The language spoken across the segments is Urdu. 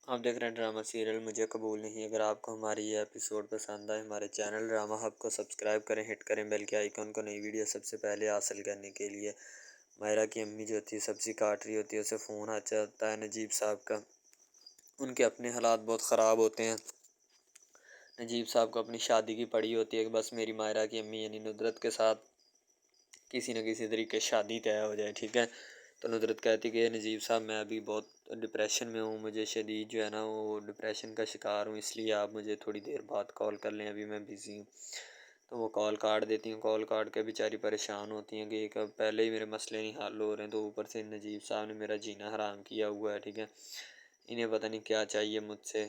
آپ دیکھ رہے ہیں ڈرامہ سیریل مجھے قبول نہیں۔ اگر آپ کو ہماری یہ ایپیسوڈ پسند آئے ہمارے چینل ڈرامہ ہب کو سبسکرائب کریں، ہٹ کریں بیل کے آئیکن کو، نئی ویڈیو سب سے پہلے حاصل کرنے کے لیے۔ مائرہ کی امی جو ہوتی ہے سبزی کاٹ رہی ہوتی ہے، اسے فون آ جاتا ہے نجیب صاحب کا۔ ان کے اپنے حالات بہت خراب ہوتے ہیں۔ نجیب صاحب کو اپنی شادی کی پڑی ہوتی ہے کہ بس میری مائرہ کی امی یعنی ندرت کے ساتھ کسی نہ کسی طریقے شادی طے ہو جائے، ٹھیک ہے۔ تو ندرت کہتی کہ نجیب صاحب میں ابھی بہت ڈپریشن میں ہوں، مجھے شدید جو ہے نا وہ ڈپریشن کا شکار ہوں، اس لیے آپ مجھے تھوڑی دیر بعد کال کر لیں، ابھی میں بزی ہوں۔ تو وہ کال کاٹ دیتی ہوں، کال کاٹ کے بیچاری پریشان ہوتی ہیں کہ ایک پہلے ہی میرے مسئلے نہیں حل ہو رہے ہیں، تو اوپر سے نجیب صاحب نے میرا جینا حرام کیا ہوا ہے، ٹھیک ہے۔ انہیں پتہ نہیں کیا چاہیے مجھ سے،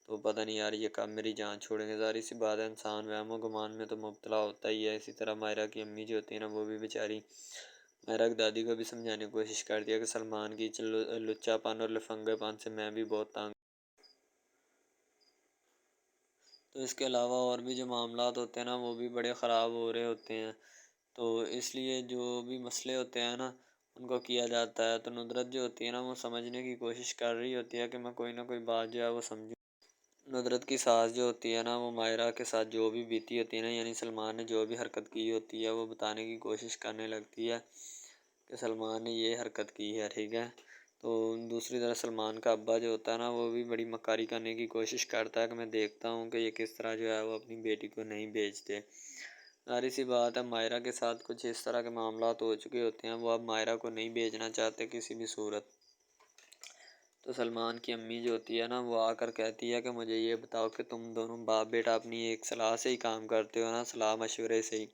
تو پتہ نہیں یار یہ کب میری جان چھوڑیں گے۔ ظاہر سی بات ہے انسان وہم و گمان میں تو مبتلا ہوتا ہی ہے۔ اسی طرح مائرہ کی امی جو ہوتی ہے نا وہ بھی بیچاری مائرہ کی دادی کو بھی سمجھانے کی کوشش کرتی ہے کہ سلمان کی لچا پن اور لفنگے پن سے میں بھی بہت تنگ۔ تو اس کے علاوہ اور بھی جو معاملات ہوتے ہیں نا وہ بھی بڑے خراب ہو رہے ہوتے ہیں، تو اس لیے جو بھی مسئلے ہوتے ہیں نا ان کو کیا جاتا ہے۔ تو ندرت جو ہوتی ہے نا وہ سمجھنے کی کوشش کر رہی ہوتی ہے کہ میں کوئی نہ کوئی بات جو ہے وہ سمجھوں۔ ندرت کی ساس جو ہوتی ہے نا وہ مائرہ کے ساتھ جو بھی بیتی ہوتی ہے نا، یعنی سلمان نے جو بھی حرکت کی ہوتی ہے وہ بتانے کی کوشش کرنے لگتی ہے کہ سلمان نے یہ حرکت کی ہے، ٹھیک ہے۔ تو دوسری طرف سلمان کا ابا جو ہوتا ہے نا وہ بھی بڑی مکاری کرنے کی کوشش کرتا ہے کہ میں دیکھتا ہوں کہ یہ کس طرح جو ہے وہ اپنی بیٹی کو نہیں بیچتے۔ ظاہر سی بات ہے مائرہ کے ساتھ کچھ اس طرح کے معاملات ہو چکے ہوتے ہیں، وہ اب مائرہ کو نہیں بیچنا چاہتے کسی بھی صورت۔ تو سلمان کی امی جو ہوتی ہے نا وہ آ کر کہتی ہے کہ مجھے یہ بتاؤ کہ تم دونوں باپ بیٹا اپنی ایک صلاح سے ہی کام کرتے ہو نا، صلاح مشورے سے ہی،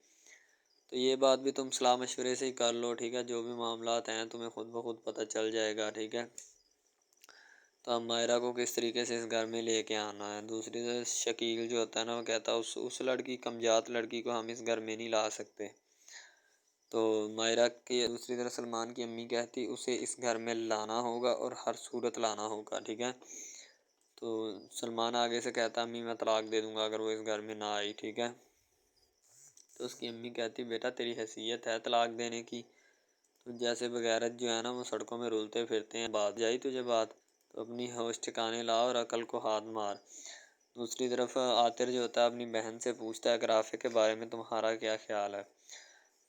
تو یہ بات بھی تم صلاح مشورے سے ہی کر لو، ٹھیک ہے۔ جو بھی معاملات ہیں تمہیں خود بخود پتہ چل جائے گا، ٹھیک ہے۔ تو اب مائرہ کو کس طریقے سے اس گھر میں لے کے آنا ہے۔ دوسری طرف شکیل جو ہوتا ہے نا وہ کہتا ہے اس لڑکی کمجات لڑکی کو ہم اس گھر میں نہیں لا سکتے۔ تو مائرہ کی دوسری طرف سلمان کی امی کہتی اسے اس گھر میں لانا ہوگا اور ہر صورت لانا ہوگا، ٹھیک ہے۔ تو سلمان آگے سے کہتا امی میں طلاق دے دوں گا اگر وہ اس گھر میں نہ آئی، ٹھیک ہے۔ تو اس کی امی کہتی بیٹا تیری حیثیت ہے طلاق دینے کی، تو جیسے بغیرت جو ہے نا وہ سڑکوں میں رولتے پھرتے ہیں، بات جائی تجھے بات، تو اپنی ہوش ٹھکانے لا اور عقل کو ہاتھ مار۔ دوسری طرف عاطر جو ہوتا ہے اپنی بہن سے پوچھتا ہے کہ رافع کے بارے میں تمہارا کیا خیال ہے۔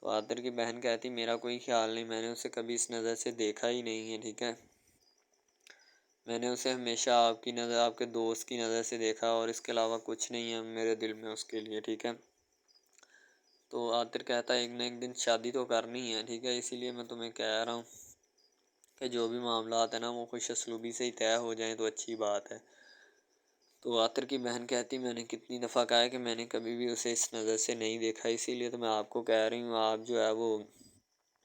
تو عاطر کی بہن کہتی میرا کوئی خیال نہیں، میں نے اسے کبھی اس نظر سے دیکھا ہی نہیں ہے، ٹھیک ہے۔ میں نے اسے ہمیشہ آپ کی نظر، آپ کے دوست کی نظر سے دیکھا اور اس کے علاوہ کچھ نہیں ہے میرے دل میں اس کے لیے، ٹھیک ہے۔ تو عاطر کہتا ہے ایک نہ ایک دن شادی تو کرنی ہے، ٹھیک ہے، اسی لیے میں تمہیں کہہ رہا ہوں کہ جو بھی معاملات ہیں نا وہ خوش اسلوبی سے ہی طے ہو جائیں تو اچھی بات ہے۔ تو عاطر کی بہن کہتی میں نے کتنی دفعہ کہا ہے کہ میں نے کبھی بھی اسے اس نظر سے نہیں دیکھا، اسی لیے تو میں آپ کو کہہ رہی ہوں، آپ جو ہے وہ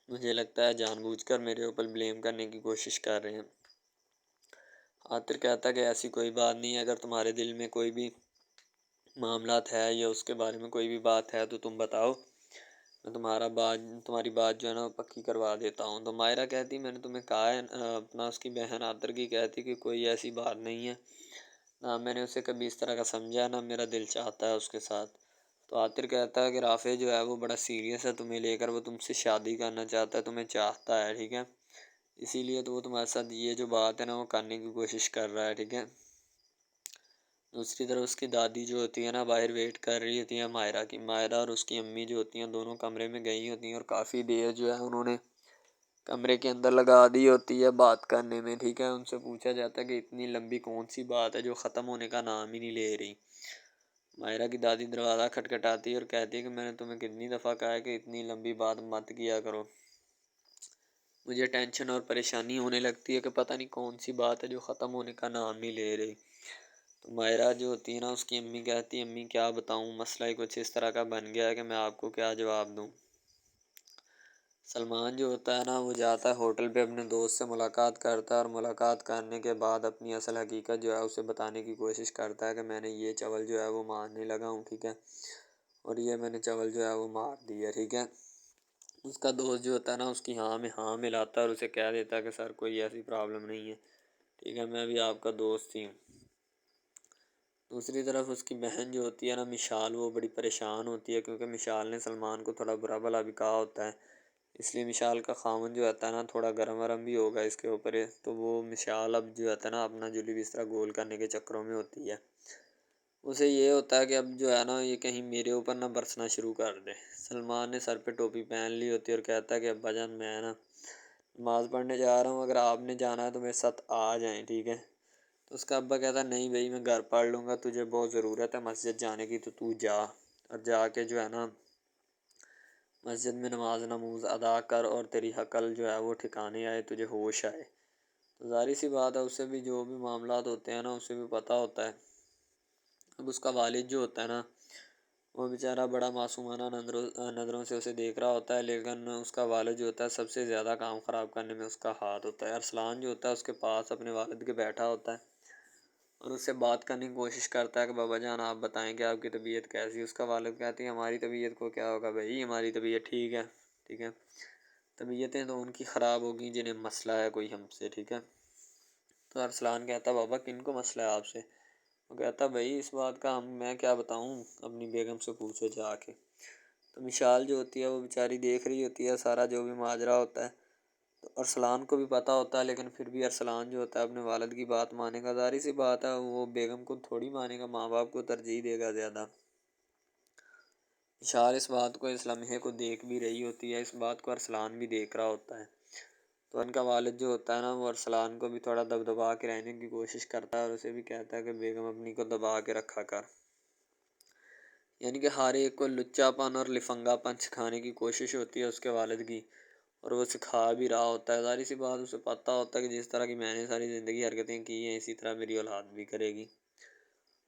مجھے لگتا ہے جان بوجھ کر میرے اوپر بلیم کرنے کی کوشش کر رہے ہیں۔ عاطر کہتا ہے کہ ایسی کوئی بات نہیں ہے، اگر تمہارے دل میں کوئی بھی معاملات ہے یا اس کے بارے میں کوئی بھی بات ہے تو تم بتاؤ، میں تمہاری بات جو ہے نا پکی کروا دیتا ہوں۔ تو مائرہ کہتی میں نے تمہیں کہا ہے، اپنا اس کی بہن عاطر کی کہتی کہ کوئی ایسی بات نہیں ہے، نہ میں نے اسے کبھی اس طرح کا سمجھا، نہ میرا دل چاہتا ہے اس کے ساتھ۔ تو عاطر کہتا ہے کہ رافع جو ہے وہ بڑا سیریس ہے تمہیں لے کر، وہ تم سے شادی کرنا چاہتا ہے، تمہیں چاہتا ہے، ٹھیک ہے، اسی لیے تو وہ تمہارے ساتھ یہ جو بات ہے نا وہ کرنے کی کوشش کر رہا ہے، ٹھیک ہے۔ دوسری طرف اس کی دادی جو ہوتی ہے نا باہر ویٹ کر رہی ہوتی ہیں مائرہ کی۔ مائرہ اور اس کی امی جو ہوتی ہیں دونوں کمرے میں گئی ہوتی ہیں اور کافی دیر جو ہے انہوں نے کمرے کے اندر لگا دی ہوتی ہے بات کرنے میں، ٹھیک ہے۔ ان سے پوچھا جاتا ہے کہ اتنی لمبی کون سی بات ہے جو ختم ہونے کا نام ہی نہیں لے رہی۔ مائرہ کی دادی دروازہ کھٹکھٹاتی ہے اور کہتی ہے کہ میں نے تمہیں کتنی دفعہ کہا ہے کہ اتنی لمبی بات مت کیا کرو، مجھے ٹینشن اور پریشانی ہونے لگتی ہے کہ پتہ نہیں کون سی بات ہے جو ختم ہونے کا نام نہیں لے رہی۔ تو مائرہ جو ہوتی ہے نا اس کی امی کہتی ہے امی کیا بتاؤں، مسئلہ ہی کچھ اس طرح کا بن گیا ہے کہ میں آپ کو کیا جواب دوں۔ سلمان جو ہوتا ہے نا وہ جاتا ہے ہوٹل پہ اپنے دوست سے ملاقات کرتا ہے اور ملاقات کرنے کے بعد اپنی اصل حقیقت جو ہے اسے بتانے کی کوشش کرتا ہے کہ میں نے یہ چاول جو ہے وہ مارنے لگا ہوں، ٹھیک ہے، اور یہ میں نے چاول جو ہے وہ مار دی ہے، ٹھیک ہے۔ اس کا دوست جو ہوتا ہے نا اس کی ہاں میں ہاں ملاتا ہے اور اسے کہہ دیتا ہے کہ سر کوئی ایسی پرابلم نہیں ہے، ٹھیک ہے، میں بھی آپ کا دوست ہی ہوں۔ دوسری طرف اس کی بہن جو ہوتی ہے نا مشال، وہ بڑی پریشان ہوتی ہے کیونکہ مشال نے سلمان کو تھوڑا برا بھلا بھی کہا ہوتا ہے، اس لیے مشال کا خامن جو ہوتا ہے نا تھوڑا گرم ورم بھی ہوگا اس کے اوپر، تو وہ مشال اب جو ہوتا ہے نا اپنا جلی بستر گول کرنے کے چکروں میں ہوتی ہے۔ اسے یہ ہوتا ہے کہ اب جو ہے نا یہ کہیں میرے اوپر نہ برسنا شروع کر دے۔ سلمان نے سر پہ ٹوپی پہن لی ہوتی ہے اور کہتا ہے کہ ابا جان میں نا نماز پڑھنے جا رہا ہوں، اگر آپ نے جانا ہے تو میرے ساتھ آ جائیں، ٹھیک ہے؟ تو اس کا ابا کہتا ہے نہیں بھائی میں گھر پڑھ لوں گا، تجھے بہت ضرورت ہے مسجد جانے کی تو جا، اور جا کے جو ہے نا مسجد میں نماز ادا کر اور تیری عقل جو ہے وہ ٹھکانے آئے، تجھے ہوش آئے۔ تو ظاہر سی بات ہے اسے بھی جو بھی معاملات ہوتے ہیں نا اسے بھی پتہ ہوتا ہے۔ اب اس کا والد جو ہوتا ہے نا وہ بیچارہ بڑا معصومانہ نظروں سے اسے دیکھ رہا ہوتا ہے، لیکن اس کا والد جو ہوتا ہے سب سے زیادہ کام خراب کرنے میں اس کا ہاتھ ہوتا ہے۔ ارسلان جو ہوتا ہے اس کے پاس اپنے والد کے بیٹھا ہوتا ہے اور اس سے بات کرنے کی کوشش کرتا ہے کہ بابا جان آپ بتائیں کہ آپ کی طبیعت کیسی ہے؟ اس کا والد کہتی ہے ہماری طبیعت کو کیا ہوگا بھائی، ہماری طبیعت ٹھیک ہے، ٹھیک ہے، طبیعتیں تو ان کی خراب ہوگی جنہیں مسئلہ ہے کوئی ہم سے، ٹھیک ہے؟ تو ارسلان کہتا ہے بابا کن کو مسئلہ ہے آپ سے؟ وہ کہتا بھائی اس بات کا میں کیا بتاؤں، اپنی بیگم سے پوچھو جا کے۔ تو مشال جو ہوتی ہے وہ بیچاری دیکھ رہی ہوتی ہے سارا جو بھی ماجرا ہوتا ہے، تو ارسلان کو بھی پتہ ہوتا ہے، لیکن پھر بھی ارسلان جو ہوتا ہے اپنے والد کی بات مانے گا، ظاہر سی بات ہے وہ بیگم کو تھوڑی مانے گا، ماں باپ کو ترجیح دے گا زیادہ۔ مشال اس بات کو اس لمحے کو دیکھ بھی رہی ہوتی ہے، اس بات کو ارسلان بھی دیکھ رہا ہوتا ہے۔ تو ان کا والد جو ہوتا ہے نا وہ ارسلان کو بھی تھوڑا دبا کے رہنے کی کوشش کرتا ہے اور اسے بھی کہتا ہے کہ بیگم اپنی کو دبا کے رکھا کر، یعنی کہ ہر ایک کو لچا پن اور لفنگا پن سکھانے کی کوشش ہوتی ہے اس کے والد کی، اور وہ سکھا بھی رہا ہوتا ہے۔ ظاہر سی بات اسے پتہ ہوتا ہے کہ جس طرح کی میں نے ساری زندگی حرکتیں کی ہیں اسی طرح میری اولاد بھی کرے گی۔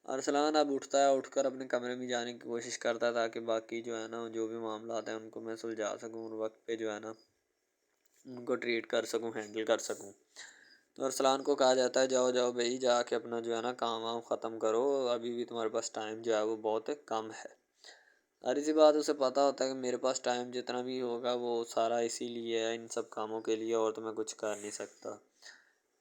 ارسلان اب اٹھتا ہے، اٹھ کر اپنے کمرے میں جانے کی کوشش کرتا ہے تاکہ باقی جو ہے نا جو بھی معاملات ہیں ان کو میں سلجھا سکوں اور وقت پہ جو ہے نا ان کو ٹریٹ کر سکوں، ہینڈل کر سکوں۔ تو ارسلان کو کہا جاتا ہے جاؤ جاؤ بھائی جا کے اپنا جو ہے نا کام وام ختم کرو، ابھی بھی تمہارے پاس ٹائم جو ہے وہ بہت کم ہے۔ ساری سی بات اسے پتہ ہوتا ہے کہ میرے پاس ٹائم جتنا بھی ہوگا وہ سارا اسی لیے ہے، ان سب کاموں کے لیے، اور تو میں کچھ کر نہیں سکتا۔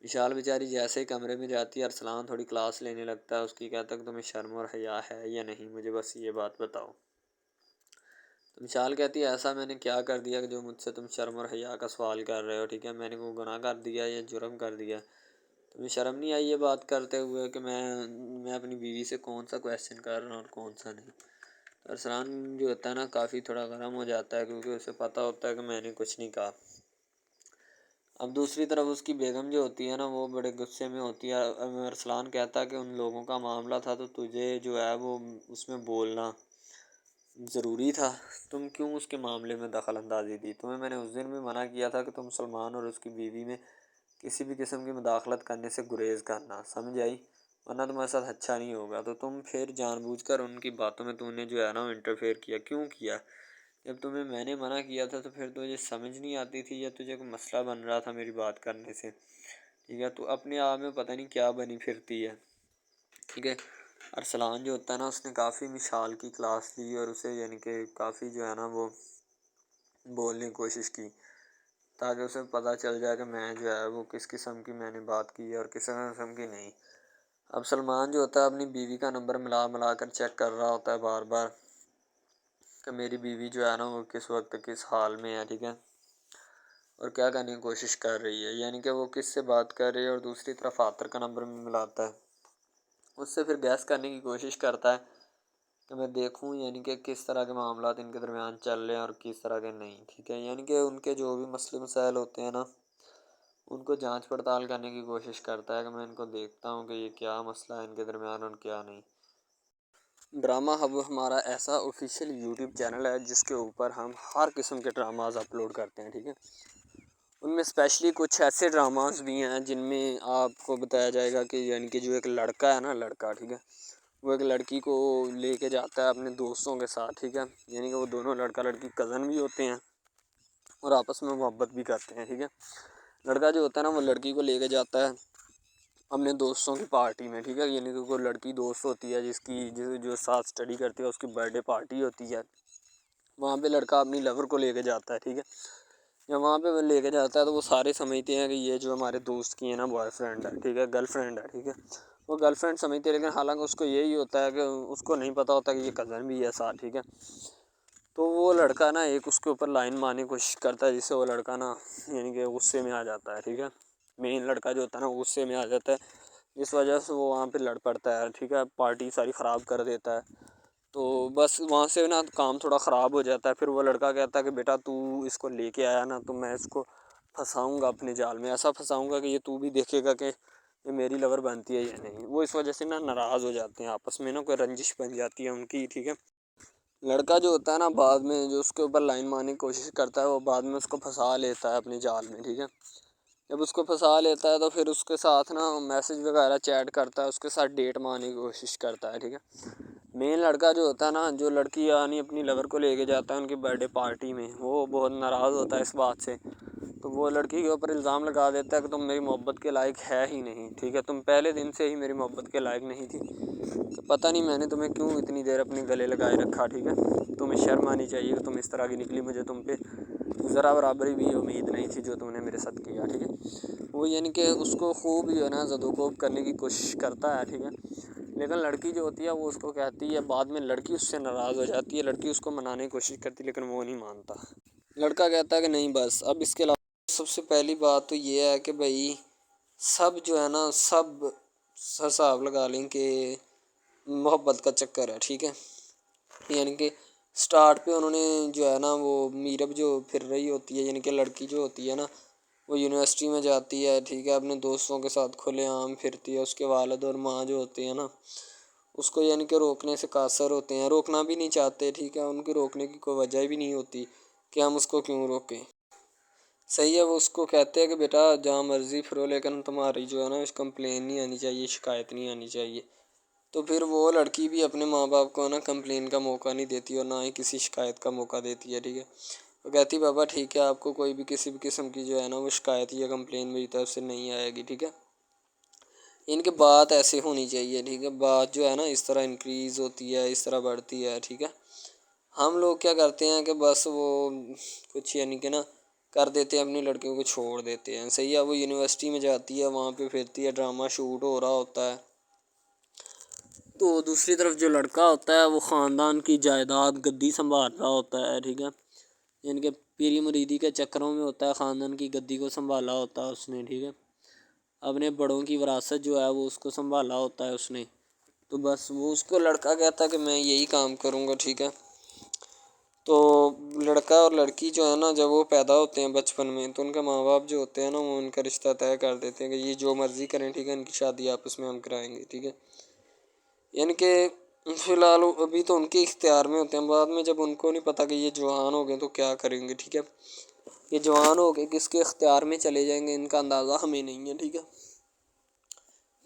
وشال بیچاری جیسے ہی کمرے میں جاتی ہے ارسلان تھوڑی کلاس لینے لگتا ہے، اس کی کہتا ہے کہ تمہیں شرم اور حیا ہے یا نہیں، مجھے بس یہ بات بتاؤ۔ تو وشال کہتی ہے ایسا میں نے کیا کر دیا کہ جو مجھ سے تم شرم اور حیا کا سوال کر رہے ہو، ٹھیک ہے؟ میں نے کوئی گناہ کر دیا یا جرم کر دیا؟ تمہیں شرم نہیں آئی یہ بات کرتے ہوئے کہ میں اپنی بیوی سے کون سا کویسچن کر رہا ہوں اور کون سا نہیں؟ تو ارسلان جو ہوتا ہے نا کافی تھوڑا گرم ہو جاتا ہے کیونکہ اسے پتہ ہوتا ہے کہ میں نے کچھ نہیں کہا۔ اب دوسری طرف اس کی بیگم جو ہوتی ہے نا وہ بڑے غصے میں ہوتی ہے۔ ارسلان کہتا ہے کہ ان لوگوں کا معاملہ تھا تو تجھے جو ہے وہ اس میں بولنا ضروری تھا، تم کیوں اس کے معاملے میں دخل اندازی دی؟ تمہیں میں نے اس دن بھی منع کیا تھا کہ تم سلمان اور اس کی بیوی میں کسی بھی قسم کی مداخلت کرنے سے گریز کرنا، سمجھ آئی؟ ورنہ تمہارے ساتھ اچھا نہیں ہوگا۔ تو تم پھر جان بوجھ کر ان کی باتوں میں تم نے جو ہے نا انٹرفیئر کیا، کیوں کیا؟ جب تمہیں میں نے منع کیا تھا تو پھر تجھے سمجھ نہیں آتی تھی یا تجھے کوئی مسئلہ بن رہا تھا میری بات کرنے سے؟ ٹھیک ہے، تو اپنے آپ میں پتہ نہیں کیا بنی پھرتی ہے، ٹھیک ہے؟ ارسلان جو ہوتا ہے نا اس نے کافی مشال کی کلاس لی اور اسے یعنی کہ کافی جو ہے نا وہ بولنے کی کوشش کی تاکہ اسے پتہ چل جائے کہ میں جو ہے وہ کس قسم کی میں نے بات کی ہے اور کس قسم کی نہیں۔ اب سلمان جو ہوتا ہے اپنی بیوی کا نمبر ملا کر چیک کر رہا ہوتا ہے بار بار کہ میری بیوی جو ہے نا وہ کس وقت کس حال میں ہے، ٹھیک ہے، اور کیا کرنے کی کوشش کر رہی ہے، یعنی کہ وہ کس سے بات کر رہی ہے۔ اور دوسری طرف عاطر کا نمبر بھی ملاتا ہے، اس سے پھر گیس کرنے کی کوشش کرتا ہے کہ میں دیکھوں یعنی کہ کس طرح کے معاملات ان کے درمیان چل رہے ہیں اور کس طرح کے نہیں، ٹھیک ہے؟ یعنی کہ ان کے جو بھی مسئلے مسائل ہوتے ہیں نا ان کو جانچ پڑتال کرنے کی کوشش کرتا ہے کہ میں ان کو دیکھتا ہوں کہ یہ کیا مسئلہ ہے ان کے درمیان اور کیا نہیں۔ ڈرامہ ہب ہمارا ایسا آفیشیل یوٹیوب چینل ہے جس کے اوپر ہم ہر قسم کے ڈراماز اپلوڈ کرتے ہیں، ٹھیک ہے؟ ان میں اسپیشلی کچھ ایسے ڈراماز بھی ہیں جن میں آپ کو بتایا جائے گا کہ یعنی کہ جو ایک لڑکا ہے نا، لڑکا، ٹھیک ہے، وہ ایک لڑکی کو لے کے جاتا ہے اپنے دوستوں کے ساتھ، ٹھیک ہے، یعنی کہ وہ دونوں لڑکا لڑکی کزن بھی ہوتے ہیں اور آپس میں محبت بھی کرتے ہیں، ٹھیک ہے؟ لڑکا جو ہوتا ہے نا وہ لڑکی کو لے کے جاتا ہے اپنے دوستوں کی پارٹی میں، ٹھیک ہے، یعنی کہ کوئی لڑکی دوست ہوتی ہے جو ساتھ اسٹڈی کرتی ہے، اس کی برتھ ڈے پارٹی ہوتی ہے، وہاں پہ لڑکا اپنی لور کو لے کے جاتا ہے، ٹھیک ہے؟ جب وہاں پہ وہ لے کے جاتا ہے تو وہ سارے سمجھتے ہیں کہ یہ جو ہمارے دوست کی ہے نا بوائے فرینڈ ہے، ٹھیک ہے، گرل فرینڈ ہے، ٹھیک ہے، وہ گرل فرینڈ سمجھتے ہیں، لیکن حالانکہ اس کو یہی ہوتا ہے کہ اس کو نہیں پتہ ہوتا کہ یہ کزن بھی ہے ساتھ، ٹھیک ہے؟ تو وہ لڑکا نا ایک اس کے اوپر لائن مارنے کی کوشش کرتا ہے، جس سے وہ لڑکا نا یعنی کہ غصے میں آ جاتا ہے، ٹھیک ہے، مین لڑکا جو ہوتا ہے نا وہ غصے میں آ جاتا ہے، جس وجہ سے وہ وہاں پہ لڑ پڑتا ہے، ٹھیک ہے، پارٹی ساری خراب کر دیتا ہے۔ تو بس وہاں سے نا کام تھوڑا خراب ہو جاتا ہے، پھر وہ لڑکا کہتا ہے کہ بیٹا تو اس کو لے کے آیا نا تو میں اس کو پھنساؤں گا اپنے جال میں، ایسا پھنساؤں گا کہ یہ تو بھی دیکھے گا کہ یہ میری لور بنتی ہے یا نہیں۔ وہ اس وجہ سے نا ناراض ہو جاتے ہیں آپس میں، نا کوئی رنجش بن جاتی ہے ان کی، ٹھیک ہے۔ لڑکا جو ہوتا ہے نا بعد میں جو اس کے اوپر لائن مارنے کی کوشش کرتا ہے، وہ بعد میں اس کو پھنسا لیتا ہے اپنے جال میں، ٹھیک ہے۔ جب اس کو پھنسا لیتا ہے تو پھر اس کے ساتھ نا میسج وغیرہ چیٹ کرتا ہے، اس کے ساتھ ڈیٹ مارنے کی کوشش کرتا ہے، ٹھیک ہے۔ مین لڑکا جو ہوتا ہے نا، جو لڑکی یعنی اپنی لور کو لے کے جاتا ہے ان کی برتھ ڈے پارٹی میں، وہ بہت ناراض ہوتا ہے اس بات سے، تو وہ لڑکی کے اوپر الزام لگا دیتا ہے کہ تم میری محبت کے لائق ہے ہی نہیں، ٹھیک ہے، تم پہلے دن سے ہی میری محبت کے لائق نہیں تھی، تو پتہ نہیں میں نے تمہیں کیوں اتنی دیر اپنے گلے لگائے رکھا، ٹھیک ہے، تمہیں شرم آنی چاہیے کہ تم اس طرح کی نکلی، مجھے تم پہ ذرا برابری بھی امید نہیں تھی جو تم نے میرے ساتھ کیا، ٹھیک ہے۔ وہ یعنی کہ اس کو خوب جو ہے نا زد و کوب کرنے کی کوشش کرتا ہے، ٹھیک ہے، لیکن لڑکی جو ہوتی ہے وہ اس کو کہتی ہے، بعد میں لڑکی اس سے ناراض ہو جاتی ہے، لڑکی اس کو منانے کی کوشش کرتی ہے لیکن وہ نہیں مانتا۔ لڑکا کہتا ہے کہ نہیں بس اب اس کے علاوہ سب سے پہلی بات تو یہ ہے کہ بھائی سب جو ہے نا سب حساب لگا لیں کہ محبت کا چکر ہے، ٹھیک ہے، یعنی کہ سٹارٹ پہ انہوں نے جو ہے نا وہ میرب جو پھر رہی ہوتی ہے، یعنی کہ لڑکی جو ہوتی ہے نا وہ یونیورسٹی میں جاتی ہے، ٹھیک ہے، اپنے دوستوں کے ساتھ کھلے عام پھرتی ہے، اس کے والد اور ماں جو ہوتے ہیں نا اس کو یعنی کہ روکنے سے قاصر ہوتے ہیں، روکنا بھی نہیں چاہتے، ٹھیک ہے، ان کے روکنے کی کوئی وجہ بھی نہیں ہوتی کہ ہم اس کو کیوں روکیں، صحیح ہے۔ وہ اس کو کہتے ہیں کہ بیٹا جہاں مرضی پھرو لیکن تمہاری جو ہے نا کمپلین نہیں آنی چاہیے، شکایت نہیں آنی چاہیے، تو پھر وہ لڑکی بھی اپنے ماں باپ کو نا کمپلین کا موقع نہیں دیتی اور نہ ہی کسی شکایت کا موقع دیتی ہے، ٹھیک ہے، وہ کہتی بابا ٹھیک ہے آپ کو کوئی بھی کسی بھی قسم کی جو ہے نا وہ شکایت یا کمپلین میری طرف سے نہیں آئے گی، ٹھیک ہے، ان کی بات ایسے ہونی چاہیے، ٹھیک ہے، بات جو ہے نا اس طرح انکریز ہوتی ہے، اس طرح بڑھتی ہے، ٹھیک ہے۔ ہم لوگ کیا کرتے ہیں کہ بس وہ کچھ یعنی کہ نا کر دیتے ہیں، اپنی لڑکیوں کو چھوڑ دیتے ہیں، صحیح ہے، وہ یونیورسٹی میں جاتی ہے، وہاں پہ پھرتی ہے، ڈرامہ شوٹ ہو رہا ہوتا ہے، تو دوسری طرف جو لڑکا ہوتا ہے وہ خاندان کی جائیداد گدی سنبھال رہا ہوتا ہے، ٹھیک ہے، یعنی کہ پیری مریدی کے چکروں میں ہوتا ہے، خاندان کی گدی کو سنبھالا ہوتا ہے اس نے، ٹھیک ہے، اپنے بڑوں کی وراثت جو ہے وہ اس کو سنبھالا ہوتا ہے اس نے، تو بس وہ اس کو لڑکا کہتا ہے کہ میں یہی کام کروں گا، ٹھیک ہے۔ تو لڑکا اور لڑکی جو ہے نا جب وہ پیدا ہوتے ہیں بچپن میں تو ان کے ماں باپ جو ہوتے ہیں نا وہ ان کا رشتہ طے کر دیتے ہیں کہ یہ جو مرضی کریں، ٹھیک ہے، ان کی شادی آپس میں ہم کرائیں گے، ٹھیک ہے، یعنی کہ فی الحال ابھی تو ان کے اختیار میں ہوتے ہیں، بعد میں جب ان کو نہیں پتہ کہ یہ جوان ہو گئے تو کیا کریں گے، ٹھیک ہے، یہ جوان ہو کے کس کے اختیار میں چلے جائیں گے ان کا اندازہ ہمیں نہیں ہے، ٹھیک ہے،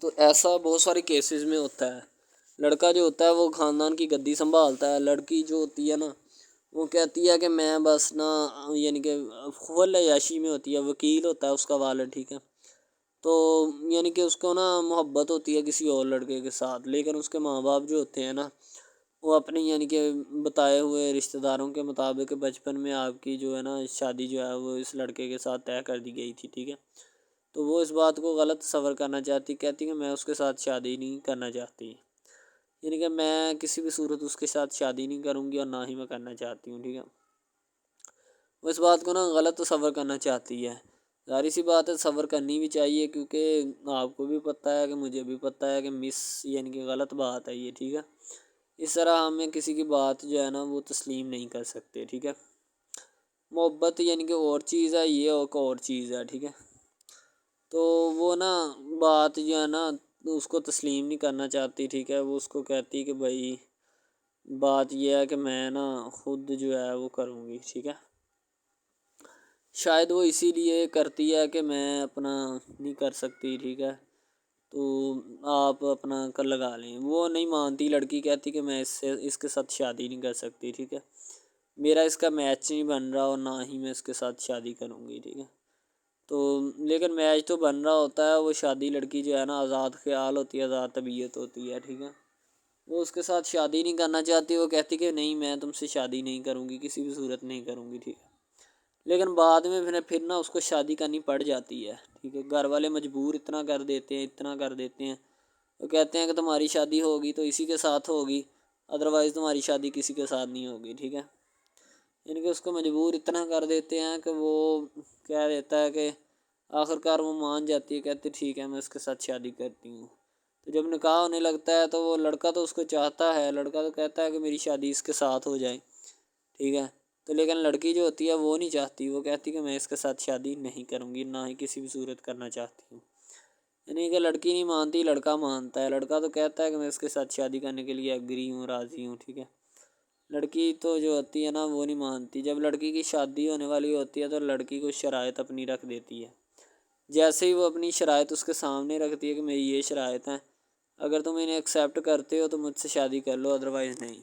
تو ایسا بہت سارے کیسز میں ہوتا ہے۔ لڑکا جو ہوتا ہے وہ خاندان کی گدی سنبھالتا ہے، لڑکی جو ہوتی ہے نا وہ کہتی ہے کہ میں بس نا یعنی کہ فل عیاشی میں ہوتی ہے، وکیل ہوتا ہے اس کا والد، ٹھیک ہے، تو یعنی کہ اس کو نا محبت ہوتی ہے کسی اور لڑکے کے ساتھ، لیکن اس کے ماں باپ جو ہوتے ہیں نا وہ اپنی یعنی کہ بتائے ہوئے رشتہ داروں کے مطابق بچپن میں آپ کی جو ہے نا شادی جو ہے وہ اس لڑکے کے ساتھ طے کر دی گئی تھی، ٹھیک ہے، تو وہ اس بات کو غلط تصور کرنا چاہتی، کہتی کہ میں اس کے ساتھ شادی نہیں کرنا چاہتی، یعنی کہ میں کسی بھی صورت اس کے ساتھ شادی نہیں کروں گی اور نہ ہی میں کرنا چاہتی ہوں، ٹھیک ہے، وہ اس بات کو نا غلط تصور کرنا چاہتی ہے، ظاہر سی بات ہے تصور کرنی بھی چاہیے کیونکہ آپ کو بھی پتہ ہے کہ مجھے بھی پتہ ہے کہ یعنی کہ غلط بات ہے یہ، ٹھیک ہے، اس طرح ہمیں کسی کی بات جو ہے نا وہ تسلیم نہیں کر سکتے، ٹھیک ہے، محبت یعنی کہ اور چیز ہے، یہ اور چیز ہے، ٹھیک ہے، تو وہ نا بات جو ہے نا اس کو تسلیم نہیں کرنا چاہتی، ٹھیک ہے، وہ اس کو کہتی کہ بھائی بات یہ ہے کہ میں نا خود جو ہے وہ کروں گی، ٹھیک ہے، شاید وہ اسی لیے کرتی ہے کہ میں اپنا نہیں کر سکتی، ٹھیک ہے، تو آپ اپنا کر لگا لیں، وہ نہیں مانتی، لڑکی کہتی کہ میں اس کے ساتھ شادی نہیں کر سکتی، ٹھیک ہے، میرا اس کا میچ نہیں بن رہا اور نہ ہی میں اس کے ساتھ شادی کروں گی، ٹھیک ہے، تو لیکن میچ تو بن رہا ہوتا ہے، وہ شادی لڑکی جو ہے نا آزاد خیال ہوتی ہے، آزاد طبیعت ہوتی ہے، ٹھیک ہے، وہ اس کے ساتھ شادی نہیں کرنا چاہتی، وہ کہتی کہ نہیں میں تم سے شادی نہیں کروں گی، کسی بھی صورت نہیں کروں گی، ٹھیک ہے، لیکن بعد میں پھر نا اس کو شادی کرنی پڑ جاتی ہے، ٹھیک ہے، گھر والے مجبور اتنا کر دیتے ہیں، وہ کہتے ہیں کہ تمہاری شادی ہوگی تو اسی کے ساتھ ہوگی، ادروائز تمہاری شادی کسی کے ساتھ نہیں ہوگی، ٹھیک ہے، یعنی کہ اس کو مجبور اتنا کر دیتے ہیں کہ وہ کہہ دیتا ہے کہ آخرکار وہ مان جاتی ہے، کہتی ٹھیک ہے میں اس کے ساتھ شادی کرتی ہوں۔ تو جب نکاح ہونے لگتا ہے تو وہ لڑکا تو اس کو چاہتا ہے، لڑکا تو کہتا ہے کہ میری شادی اس کے ساتھ ہو جائے، ٹھیک ہے، تو لیکن لڑکی جو ہوتی ہے وہ نہیں چاہتی، وہ کہتی کہ میں اس کے ساتھ شادی نہیں کروں گی، نہ ہی کسی بھی صورت کرنا چاہتی ہوں۔ یعنی کہ لڑکی نہیں مانتی، لڑکا مانتا ہے، لڑکا تو کہتا ہے کہ میں اس کے ساتھ شادی کرنے کے لیے ایگری ہوں، راضی ہوں، ٹھیک ہے۔ لڑکی تو جو ہوتی ہے نا وہ نہیں مانتی، جب لڑکی کی شادی ہونے والی ہوتی ہے تو لڑکی کو شرائط اپنی رکھ دیتی ہے، جیسے ہی وہ اپنی شرائط اس کے سامنے رکھتی ہے کہ میری یہ شرائط ہیں، اگر تم انہیں ایکسیپٹ کرتے ہو تو مجھ سے شادی کر لو، ادروائز نہیں۔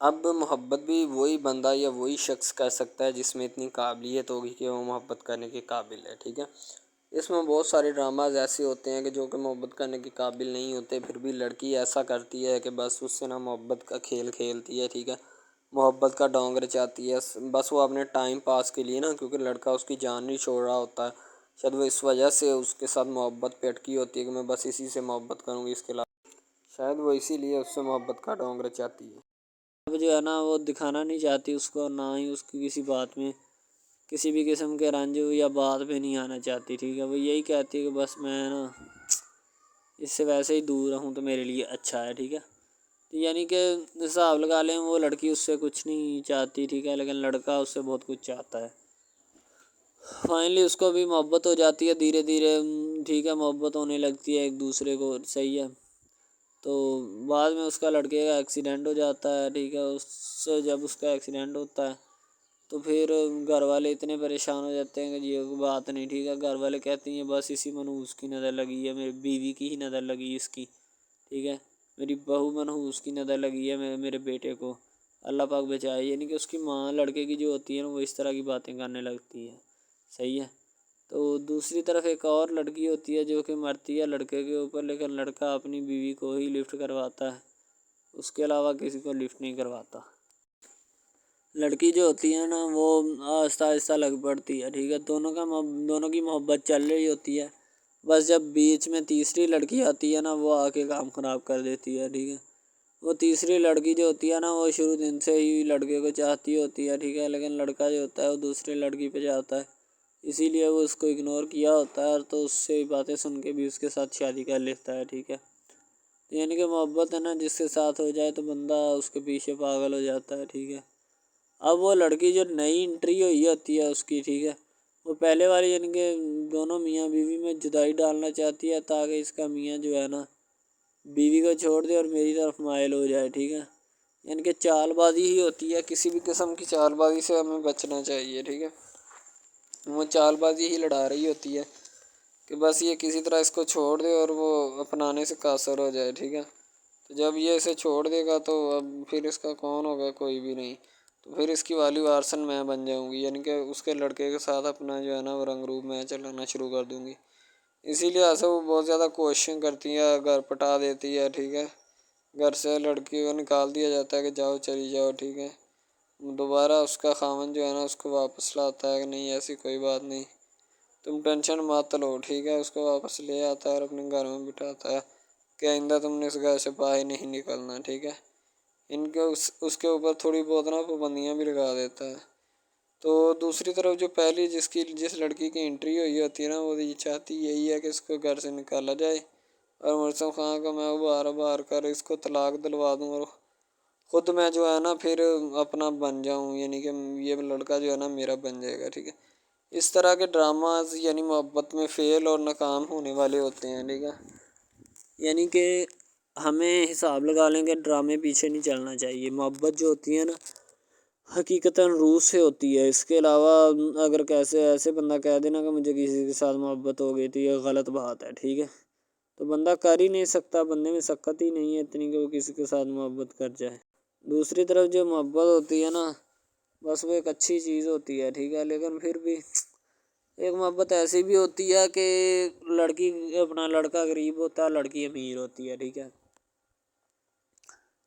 اب محبت بھی وہی بندہ یا وہی شخص کر سکتا ہے جس میں اتنی قابلیت ہوگی کہ وہ محبت کرنے کے قابل ہے، ٹھیک ہے۔ اس میں بہت سارے ڈراماز ایسے ہوتے ہیں کہ جو کہ محبت کرنے کے قابل نہیں ہوتے، پھر بھی لڑکی ایسا کرتی ہے کہ بس اس سے نا محبت کا کھیل کھیلتی ہے، ٹھیک ہے، محبت کا ڈونگ رچاتی ہے، بس وہ اپنے ٹائم پاس کے لیے نا، کیونکہ لڑکا اس کی جان نہیں چھوڑ رہا ہوتا ہے، شاید وہ اس وجہ سے اس کے ساتھ محبت پہ اٹکی ہوتی ہے کہ میں بس اسی سے محبت کروں گی، اس کے علاوہ شاید وہ اسی لیے اس سے محبت کا ڈونگ رچاتی ہے۔ اب جو ہے نا وہ دکھانا نہیں چاہتی اس کو، نہ ہی اس کی کسی بات میں کسی بھی قسم کے رنج یا بات پہ نہیں آنا چاہتی، ٹھیک ہے، وہ یہی کہتی ہے کہ بس میں نا اس سے ویسے ہی دور رہوں تو میرے لیے اچھا ہے، ٹھیک ہے۔ یعنی کہ حساب لگا لیں وہ لڑکی اس سے کچھ نہیں چاہتی، ٹھیک ہے، لیکن لڑکا اس سے بہت کچھ چاہتا ہے۔ فائنلی اس کو بھی محبت ہو جاتی ہے دھیرے دھیرے، ٹھیک ہے، محبت ہونے لگتی ہے ایک دوسرے کو، صحیح ہے۔ تو بعد میں اس کا لڑکے کا ایکسیڈنٹ ہو جاتا ہے، ٹھیک ہے، اس سے جب اس کا ایکسیڈنٹ ہوتا ہے تو پھر گھر والے اتنے پریشان ہو جاتے ہیں کہ یہ بات نہیں، ٹھیک ہے، گھر والے کہتے ہیں بس اسی منحوس کی نظر لگی ہے، میری بیوی کی ہی نظر لگی اس کی، ٹھیک ہے، میری بہو منحوس کی نظر لگی ہے میرے بیٹے کو، اللہ پاک بچائے۔ یعنی کہ اس کی ماں لڑکے کی جو ہوتی ہے نا وہ اس طرح کی باتیں کرنے لگتی ہے، صحیح ہے۔ تو دوسری طرف ایک اور لڑکی ہوتی ہے جو کہ مرتی ہے لڑکے کے اوپر، لیکن لڑکا اپنی بیوی کو ہی لفٹ کرواتا ہے، اس کے علاوہ کسی کو لفٹ نہیں کرواتا۔ لڑکی جو ہوتی ہے نا وہ آہستہ آہستہ لگ پڑتی ہے، ٹھیک ہے، دونوں کی محبت چل رہی ہوتی ہے، بس جب بیچ میں تیسری لڑکی آتی ہے نا وہ آ کے کام خراب کر دیتی ہے، ٹھیک ہے۔ وہ تیسری لڑکی جو ہوتی ہے نا وہ شروع دن سے ہی لڑکے کو چاہتی ہوتی ہے، ٹھیک ہے، لیکن لڑکا جو ہوتا ہے وہ دوسرے لڑکی پہ جاتا ہے، اسی لیے وہ اس کو اگنور کیا ہوتا ہے، اور تو اس سے باتیں سن کے بھی اس کے ساتھ شادی کر لیتا ہے، ٹھیک ہے۔ یعنی کہ محبت ہے نا جس کے ساتھ ہو جائے تو بندہ اس کے پیچھے پاگل ہو جاتا ہے، ٹھیک ہے۔ اب وہ لڑکی جو نئی انٹری ہوئی ہوتی ہے اس کی، ٹھیک ہے، وہ پہلے والی یعنی کہ دونوں میاں بیوی میں جدائی ڈالنا چاہتی ہے تاکہ اس کا میاں جو ہے نا بیوی کو چھوڑ دے اور میری طرف مائل ہو جائے، ٹھیک ہے۔ یعنی کہ چال بازی ہی ہوتی ہے، کسی بھی قسم کی چال بازی سے ہمیں بچنا چاہیے، ٹھیک ہے۔ وہ چال بازی ہی لڑا رہی ہوتی ہے کہ بس یہ کسی طرح اس کو چھوڑ دے اور وہ اپنانے سے قاصر ہو جائے، ٹھیک ہے۔ تو جب یہ اسے چھوڑ دے گا تو اب پھر اس کا کون ہوگا، کوئی بھی نہیں، تو پھر اس کی والی وارثن میں بن جاؤں گی، یعنی کہ اس کے لڑکے کے ساتھ اپنا جو ہے نا وہ رنگ روپ میں چلانا شروع کر دوں گی۔ اسی لیے ایسا وہ بہت زیادہ کوششیں کرتی ہے، گھر پٹا دیتی ہے، ٹھیک ہے، گھر سے لڑکی کو نکال دیا جاتا ہے کہ جاؤ چلی جاؤ، ٹھیک ہے۔ دوبارہ اس کا خاوند جو ہے نا اس کو واپس لاتا ہے کہ نہیں ایسی کوئی بات نہیں، تم ٹینشن مت لو، ٹھیک ہے، اس کو واپس لے آتا ہے اور اپنے گھر میں بٹھاتا ہے کہ آئندہ تم نے اس گھر سے باہر نہیں نکلنا، ٹھیک ہے۔ ان کے اس کے اوپر تھوڑی بہت نا پابندیاں بھی لگا دیتا ہے۔ تو دوسری طرف جو پہلی جس لڑکی کی انٹری ہوئی ہوتی ہے نا وہ یہ چاہتی یہی ہے کہ اس کو گھر سے نکالا جائے اور مرسم خان کو میں بار کر اس کو طلاق دلوا دوں اور خود میں جو ہے نا پھر اپنا بن جاؤں، یعنی کہ یہ لڑکا جو ہے نا میرا بن جائے گا، ٹھیک ہے۔ اس طرح کے ڈراماز یعنی محبت میں فیل اور ناکام ہونے والے ہوتے ہیں، ٹھیک ہے۔ یعنی کہ ہمیں حساب لگا لیں کہ ڈرامے پیچھے نہیں چلنا چاہیے، محبت جو ہوتی ہے نا حقیقتاً روح سے ہوتی ہے، اس کے علاوہ اگر کیسے ایسے بندہ کہہ دینا کہ مجھے کسی کے ساتھ محبت ہو گئی تھی، یہ غلط بات ہے، ٹھیک ہے۔ تو بندہ کر ہی نہیں سکتا، بندے میں سکت ہی نہیں ہے اتنی کہ وہ کسی کے ساتھ محبت کر جائے۔ دوسری طرف جو محبت ہوتی ہے نا بس وہ ایک اچھی چیز ہوتی ہے، ٹھیک ہے، لیکن پھر بھی ایک محبت ایسی بھی ہوتی ہے کہ لڑکا غریب ہوتا ہے، لڑکی امیر ہوتی ہے، ٹھیک ہے۔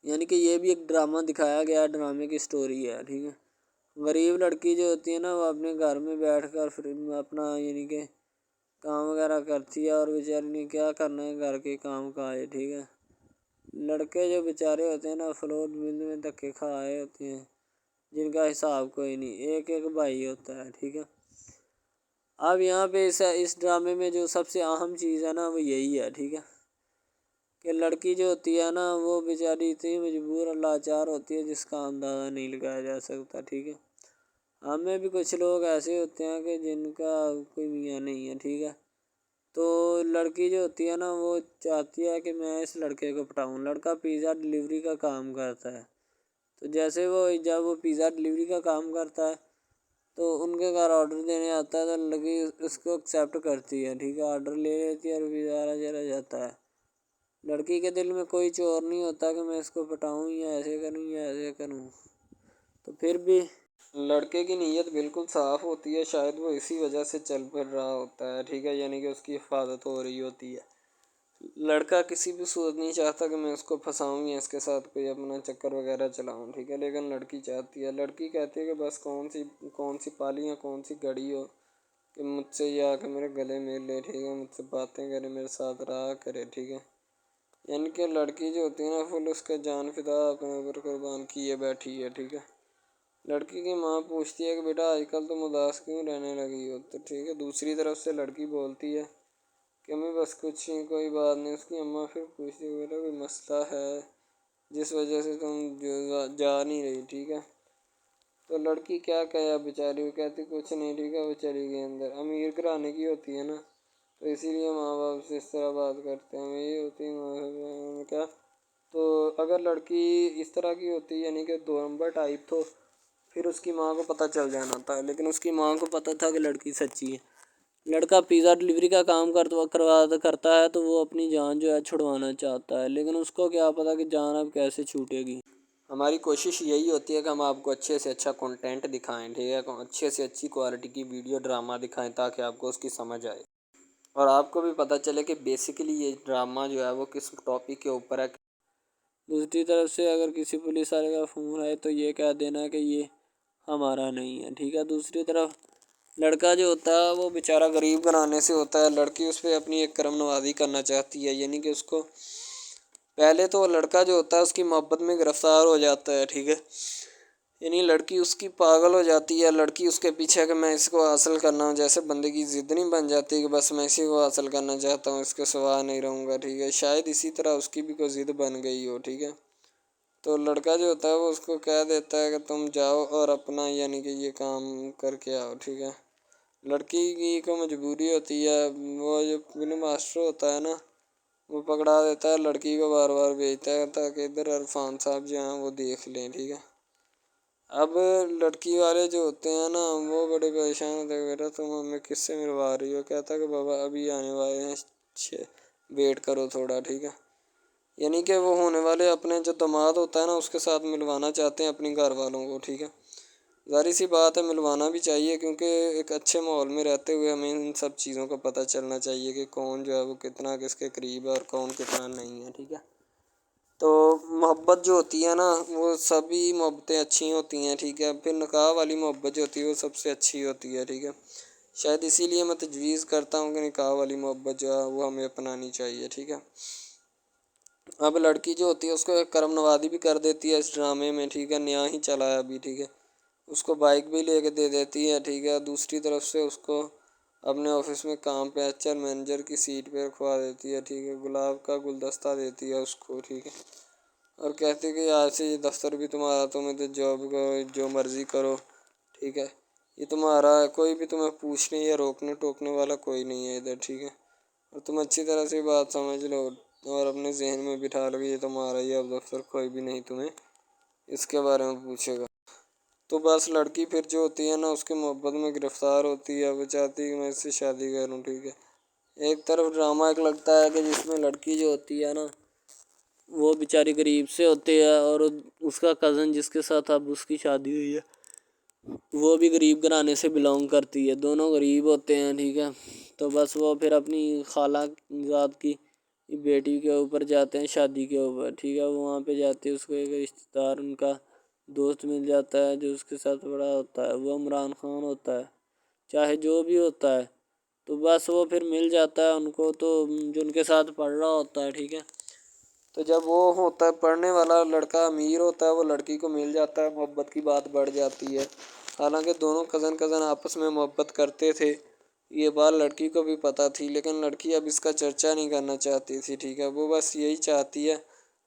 یعنی کہ یہ بھی ایک ڈرامہ دکھایا گیا، ڈرامے کی سٹوری ہے، ٹھیک ہے۔ غریب لڑکی جو ہوتی ہے نا وہ اپنے گھر میں بیٹھ کر پھر اپنا یعنی کہ کام وغیرہ کرتی ہے اور بیچاری نے کیا کرنا ہے گھر کے کام کاج، ٹھیک ہے۔ لڑکے جو بیچارے ہوتے ہیں نا فلوٹ مل میں دھکے کھائے ہوتے ہیں، جن کا حساب کوئی نہیں، ایک ایک بھائی ہوتا ہے، ٹھیک ہے۔ اب یہاں پہ اس ڈرامے میں جو سب سے اہم چیز ہے نا وہ یہی ہے، ٹھیک ہے، کہ لڑکی جو ہوتی ہے نا وہ بیچاری اتنی مجبور اور لاچار ہوتی ہے جس کا اندازہ نہیں لگایا جا سکتا، ٹھیک ہے۔ ہمیں بھی کچھ لوگ ایسے ہوتے ہیں کہ جن کا کوئی میاں نہیں ہے، ٹھیک ہے، تو لڑکی جو ہوتی ہے نا وہ چاہتی ہے کہ میں اس لڑکے کو پٹاؤں۔ لڑکا پیزا ڈلیوری کا کام کرتا ہے، تو جیسے جب وہ پیزا ڈلیوری کا کام کرتا ہے تو ان کے گھر آرڈر دینے آتا ہے تو لڑکی اس کو ایکسیپٹ کرتی ہے، ٹھیک ہے، آرڈر لے لیتی ہے اور پیزا چلا جاتا ہے۔ لڑکی کے دل میں کوئی چور نہیں ہوتا کہ میں اس کو پٹاؤں یا ایسے کروں یا ایسے کروں، تو پھر بھی لڑکے کی نیت بالکل صاف ہوتی ہے، شاید وہ اسی وجہ سے چل پھر رہا ہوتا ہے، ٹھیک ہے، یعنی کہ اس کی حفاظت ہو رہی ہوتی ہے۔ لڑکا کسی بھی صورت نہیں چاہتا کہ میں اس کو پھنساؤں یا اس کے ساتھ کوئی اپنا چکر وغیرہ چلاؤں، ٹھیک ہے، لیکن لڑکی چاہتی ہے، لڑکی کہتی ہے کہ بس کون سی پالی یا کون سی گھڑی ہو کہ مجھ سے یہ آ کے میرے گلے مل لے، ٹھیک ہے، مجھ سے باتیں کرے، میرے ساتھ رہا کرے، ٹھیک ہے۔ یعنی کہ لڑکی جو ہوتی ہے نا فل اس کا جان فدا اپنے اوپر قربان کیے بیٹھی ہے، ٹھیک ہے۔ لڑکی کی ماں پوچھتی ہے کہ بیٹا آج کل تم اداس کیوں رہنے لگی ہو، تو ٹھیک ہے، دوسری طرف سے لڑکی بولتی ہے کہ میں بس کچھ نہیں، کوئی بات نہیں۔ اس کی اماں پھر پوچھتی ہے بیٹا کوئی مسئلہ ہے جس وجہ سے تم جا نہیں رہی، ٹھیک ہے، تو لڑکی کیا کہے بیچاری، وہ کہتی کچھ نہیں، ٹھیک ہے، وہ چلی گئی اندر۔ امیر گھرانے کی ہوتی ہے نا تو اسی لیے ماں باپ سے اس طرح بات کرتے ہیں، یہی ہوتی ہے کیا۔ تو اگر لڑکی اس طرح کی ہوتی یعنی کہ 2 نمبر ٹائپ، تو پھر اس کی ماں کو پتہ چل جانا تھا، لیکن اس کی ماں کو پتہ تھا کہ لڑکی سچی ہے۔ لڑکا پیزا ڈلیوری کا کام کرتا ہے تو وہ اپنی جان جو ہے چھڑوانا چاہتا ہے، لیکن اس کو کیا پتا کہ جان اب کیسے چھوٹے گی۔ ہماری کوشش یہی ہوتی ہے کہ ہم آپ کو اچھے سے اچھا کنٹینٹ دکھائیں، ٹھیک ہے، اچھے سے اچھی کوالٹی کی ویڈیو ڈرامہ دکھائیں تاکہ آپ کو اس کی سمجھ آئے اور آپ کو بھی پتہ چلے کہ بیسیکلی یہ ڈرامہ جو ہے وہ کس ٹاپک کے اوپر ہے۔ دوسری طرف سے اگر کسی پولیس والے کا فون آئے تو یہ کہہ دینا کہ یہ ہمارا نہیں ہے، ٹھیک ہے۔ دوسری طرف لڑکا جو ہوتا ہے وہ بیچارہ غریب گھرانے سے ہوتا ہے، لڑکی اس پہ اپنی ایک کرم نوازی کرنا چاہتی ہے، یعنی کہ اس کو پہلے تو لڑکا جو ہوتا ہے اس کی محبت میں گرفتار ہو جاتا ہے، ٹھیک ہے، یعنی لڑکی اس کی پاگل ہو جاتی ہے، لڑکی اس کے پیچھے کہ میں اس کو حاصل کرنا ہوں، جیسے بندے کی ضد نہیں بن جاتی کہ بس میں اسی کو حاصل کرنا چاہتا ہوں، اس کے سوا نہیں رہوں گا، ٹھیک ہے، شاید اسی طرح اس کی بھی کوئی ضد بن گئی ہو، ٹھیک ہے۔ تو لڑکا جو ہوتا ہے وہ اس کو کہہ دیتا ہے کہ تم جاؤ اور اپنا یعنی کہ یہ کام کر کے آؤ، ٹھیک ہے۔ لڑکی کی کو مجبوری ہوتی ہے، وہ جو فلم ماسٹر ہوتا ہے نا وہ پکڑا دیتا ہے، لڑکی کو بار بار بھیجتا ہے تاکہ ادھر عرفان صاحب جو ہیں وہ دیکھ لیں، ٹھیک ہے۔ اب لڑکی والے جو ہوتے ہیں نا وہ بڑے پریشان ہوتے ہیں، بیٹا تم ہمیں کس سے ملوا رہی ہو، کہتا ہے کہ بابا ابھی آنے والے ہیں، ویٹ کرو تھوڑا، ٹھیک ہے، یعنی کہ وہ ہونے والے اپنے جو داماد ہوتا ہے نا اس کے ساتھ ملوانا چاہتے ہیں اپنی گھر والوں کو، ٹھیک ہے۔ ظاہر سی بات ہے ملوانا بھی چاہیے کیونکہ ایک اچھے ماحول میں رہتے ہوئے ہمیں ان سب چیزوں کا پتہ چلنا چاہیے کہ کون جو ہے وہ کتنا کس کے قریب ہے اور کون کتنا نہیں ہے، ٹھیک ہے۔ تو محبت جو ہوتی ہے نا وہ سبھی محبتیں اچھی ہوتی ہیں، ٹھیک ہے، پھر نکاح والی محبت جو ہوتی ہے وہ سب سے اچھی ہوتی ہے، ٹھیک ہے۔ شاید اسی لیے میں تجویز کرتا ہوں کہ نکاح والی محبت جو ہے وہ ہمیں اپنانی چاہیے، ٹھیک ہے۔ اب لڑکی جو ہوتی ہے اس کو ایک کرم نوازی بھی کر دیتی ہے اس ڈرامے میں، ٹھیک ہے، نیا ہی چلا ہے ابھی، ٹھیک ہے، اس کو بائک بھی لے کے دے دیتی ہے، ٹھیک ہے۔ دوسری طرف سے اس کو اپنے آفس میں کام پہ ایچ آر مینیجر کی سیٹ پہ رکھوا دیتی ہے، ٹھیک ہے، گلاب کا گلدستہ دیتی ہے اس کو، ٹھیک ہے، اور کہتی ہے کہ آج سے یہ دفتر بھی تمہارا، تم ادھر جاب کرو جو مرضی کرو، ٹھیک ہے، یہ تمہارا ہے، کوئی بھی تمہیں پوچھنے یا روکنے ٹوکنے والا کوئی نہیں ہے ادھر، ٹھیک ہے، اور تم اچھی طرح سے بات سمجھ لو اور اپنے ذہن میں بٹھا لو کہ یہ تمہارا ہی اب دفتر، کوئی بھی نہیں تمہیں اس کے بارے میں پوچھے گا۔ تو بس لڑکی پھر جو ہوتی ہے نا اس کے محبت میں گرفتار ہوتی ہے، وہ چاہتی ہے کہ میں اس سے شادی کروں، ٹھیک ہے۔ ایک طرف ڈرامہ ایک لگتا ہے کہ جس میں لڑکی جو ہوتی ہے نا وہ بیچاری غریب سے ہوتی ہے اور اس کا کزن جس کے ساتھ اب اس کی شادی ہوئی ہے وہ بھی غریب گھرانے سے بلانگ کرتی ہے، دونوں غریب ہوتے ہیں، ٹھیک ہے۔ تو بس وہ پھر اپنی خالہ ذات کی بیٹی کے اوپر جاتے ہیں شادی کے اوپر، ٹھیک ہے، وہ وہاں پہ جاتے ہیں، اس کو ایک رشتہ دار ان کا دوست مل جاتا ہے جو اس کے ساتھ بڑا ہوتا ہے، وہ عمران خان ہوتا ہے، چاہے جو بھی ہوتا ہے، تو بس وہ پھر مل جاتا ہے ان کو، تو جو ان کے ساتھ پڑھ رہا ہوتا ہے، ٹھیک ہے، تو جب وہ ہوتا ہے پڑھنے والا لڑکا امیر ہوتا ہے، وہ لڑکی کو مل جاتا ہے، محبت کی بات بڑھ جاتی ہے۔ حالانکہ دونوں کزن آپس میں محبت کرتے تھے، یہ بات لڑکی کو بھی پتہ تھی، لیکن لڑکی اب اس کا چرچا نہیں کرنا چاہتی تھی، ٹھیک ہے۔ وہ بس یہی چاہتی ہے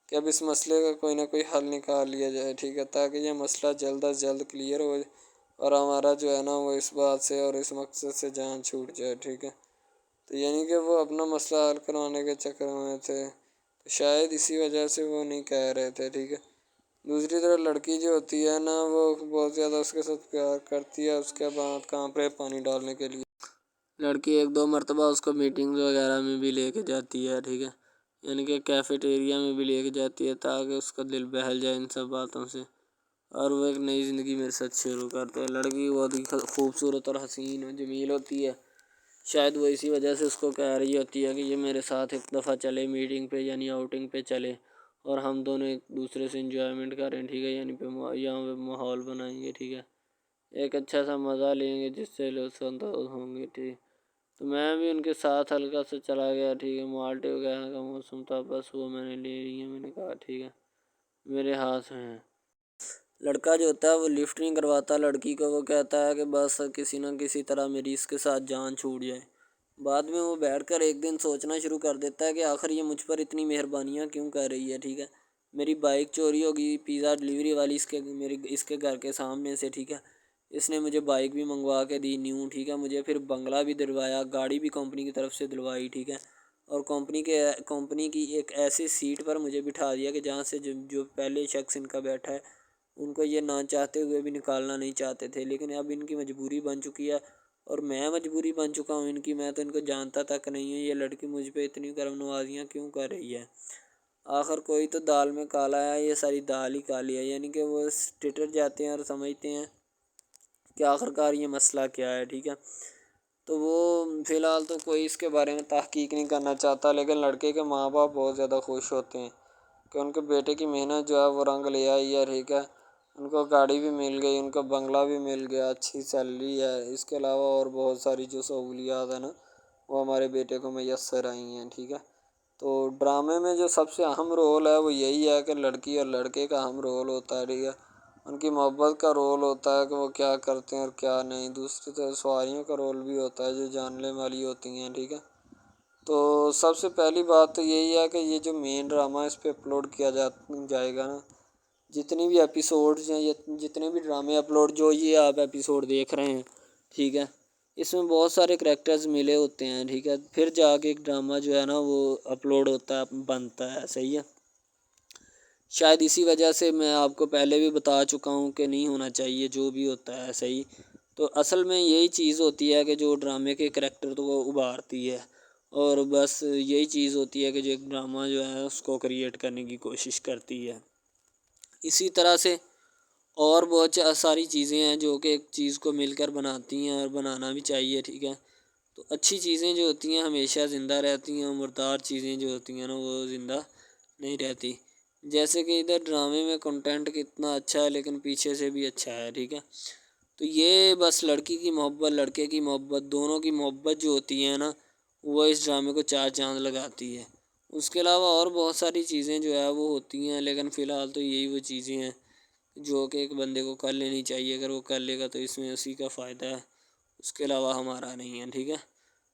کہ اب اس مسئلے کا کوئی نہ کوئی حل نکال لیا جائے، ٹھیک ہے، تاکہ یہ مسئلہ جلد از جلد کلیئر ہو اور ہمارا جو ہے نا وہ اس بات سے اور اس مقصد سے جان چھوٹ جائے، ٹھیک ہے۔ تو یعنی کہ وہ اپنا مسئلہ حل کروانے کے چکر میں تھے، تو شاید اسی وجہ سے وہ نہیں کہہ رہے تھے، ٹھیک ہے۔ دوسری طرف لڑکی جو ہوتی ہے نا وہ بہت زیادہ اس کے ساتھ پیار کرتی ہے، اس کے بعد کہاں پہ پانی ڈالنے کے لیے لڑکی 1-2 مرتبہ اس کو میٹنگز وغیرہ میں بھی لے کے جاتی ہے، ٹھیک ہے، یعنی کہ کیفیٹیریا میں بھی لے کے جاتی ہے تاکہ اس کا دل بہل جائے ان سب باتوں سے، اور وہ ایک نئی زندگی میرے ساتھ شروع کرتے ہیں۔ لڑکی بہت ہی خوبصورت اور حسین اور جمیل ہوتی ہے، شاید وہ اسی وجہ سے اس کو کہہ رہی ہوتی ہے کہ یہ میرے ساتھ ایک دفعہ چلے میٹنگ پہ، یعنی آؤٹنگ پہ چلے، اور ہم دونوں ایک دوسرے سے انجوائمنٹ کریں، ٹھیک ہے، یعنی یہاں پہ ماحول بنائیں گے، ٹھیک ہے، ایک اچھا سا مزہ لیں گے جس سے لطف اندوز ہوں گے، ٹھیک۔ تو میں بھی ان کے ساتھ ہلکا سے چلا گیا، ٹھیک ہے، مالٹے وغیرہ کا موسم تھا، بس وہ میں نے لے لی ہے، میں نے کہا ٹھیک ہے میرے ہاتھ میں ہے۔ لڑکا جو ہوتا ہے وہ لفٹ نہیں کرواتا لڑکی کو، وہ کہتا ہے کہ بس کسی نہ کسی طرح میری اس کے ساتھ جان چھوٹ جائے۔ بعد میں وہ بیٹھ کر ایک دن سوچنا شروع کر دیتا ہے کہ آخر یہ مجھ پر اتنی مہربانیاں کیوں کر رہی ہے، ٹھیک ہے۔ میری بائک چوری ہوگی، پیزا ڈلیوری والی اس کے گھر کے سامنے سے، ٹھیک ہے، اس نے مجھے بائک بھی منگوا کے دی نیو، ٹھیک ہے، مجھے پھر بنگلہ بھی دلوایا، گاڑی بھی کمپنی کی طرف سے دلوائی، ٹھیک ہے، اور کمپنی کی ایک ایسی سیٹ پر مجھے بٹھا دیا کہ جہاں سے جو پہلے شخص ان کا بیٹھا ہے ان کو یہ نہ چاہتے ہوئے بھی نکالنا نہیں چاہتے تھے، لیکن اب ان کی مجبوری بن چکی ہے اور میں مجبوری بن چکا ہوں ان کی، میں تو ان کو جانتا تک نہیں ہوں، یہ لڑکی مجھ پہ اتنی کرم نوازیاں کیوں کر رہی ہے۔ آخر کوئی تو دال میں کالا ہے، یہ ساری دال ہی کالی ہے، یعنی کہ وہ ٹٹر جاتے ہیں اور سمجھتے ہیں کہ آخر کار یہ مسئلہ کیا ہے، ٹھیک ہے۔ تو وہ فی الحال تو کوئی اس کے بارے میں تحقیق نہیں کرنا چاہتا، لیکن لڑکے کے ماں باپ بہت زیادہ خوش ہوتے ہیں کہ ان کے بیٹے کی محنت جو ہے وہ رنگ لے آئی ہے، ٹھیک ہے، ان کو گاڑی بھی مل گئی، ان کو بنگلہ بھی مل گیا، اچھی سیلری ہے، اس کے علاوہ اور بہت ساری جو سہولیات ہیں نا وہ ہمارے بیٹے کو میسر آئی ہیں، ٹھیک ہے۔ تو ڈرامے میں جو سب سے اہم رول ہے وہ یہی ہے کہ لڑکی اور لڑکے کا اہم رول ہوتا ہے، ٹھیک ہے، ان کی محبت کا رول ہوتا ہے کہ وہ کیا کرتے ہیں اور کیا نہیں، دوسری طرف سواریوں کا رول بھی ہوتا ہے جو جاننے والی ہوتی ہیں، ٹھیک ہے۔ تو سب سے پہلی بات تو یہی ہے کہ یہ جو مین ڈرامہ ہے اس پہ اپلوڈ کیا جائے گا نا، جتنی بھی ایپیسوڈز ہیں، جتنے بھی ڈرامے اپلوڈ جو یہ آپ ایپیسوڈ دیکھ رہے ہیں، ٹھیک ہے، اس میں بہت سارے کریکٹرز ملے ہوتے ہیں، ٹھیک ہے، پھر جا کے ایک ڈرامہ جو ہے نا وہ اپلوڈ ہوتا ہے، بنتا ہے، صحیح ہے۔ شاید اسی وجہ سے میں آپ کو پہلے بھی بتا چکا ہوں کہ نہیں ہونا چاہیے جو بھی ہوتا ہے، صحیح۔ تو اصل میں یہی چیز ہوتی ہے کہ جو ڈرامے کے کریکٹر تو وہ ابھارتی ہے، اور بس یہی چیز ہوتی ہے کہ جو ایک ڈرامہ جو ہے اس کو کریٹ کرنے کی کوشش کرتی ہے۔ اسی طرح سے اور بہت ساری چیزیں ہیں جو کہ ایک چیز کو مل کر بناتی ہیں اور بنانا بھی چاہیے، ٹھیک ہے۔ تو اچھی چیزیں جو ہوتی ہیں ہمیشہ زندہ رہتی ہیں، مردار چیزیں جو ہوتی ہیں نا وہ زندہ نہیں رہتی، جیسے کہ ادھر ڈرامے میں کنٹینٹ کتنا اچھا ہے لیکن پیچھے سے بھی اچھا ہے، ٹھیک ہے۔ تو یہ بس لڑکی کی محبت لڑکے کی محبت دونوں کی محبت جو ہوتی ہے نا وہ اس ڈرامے کو 4 چاند لگاتی ہے۔ اس کے علاوہ اور بہت ساری چیزیں جو ہے وہ ہوتی ہیں، لیکن فی الحال تو یہی وہ چیزیں ہیں جو کہ ایک بندے کو کر لینی چاہیے، اگر وہ کر لے گا تو اس میں اسی کا فائدہ ہے، اس کے علاوہ ہمارا نہیں ہے، ٹھیک ہے۔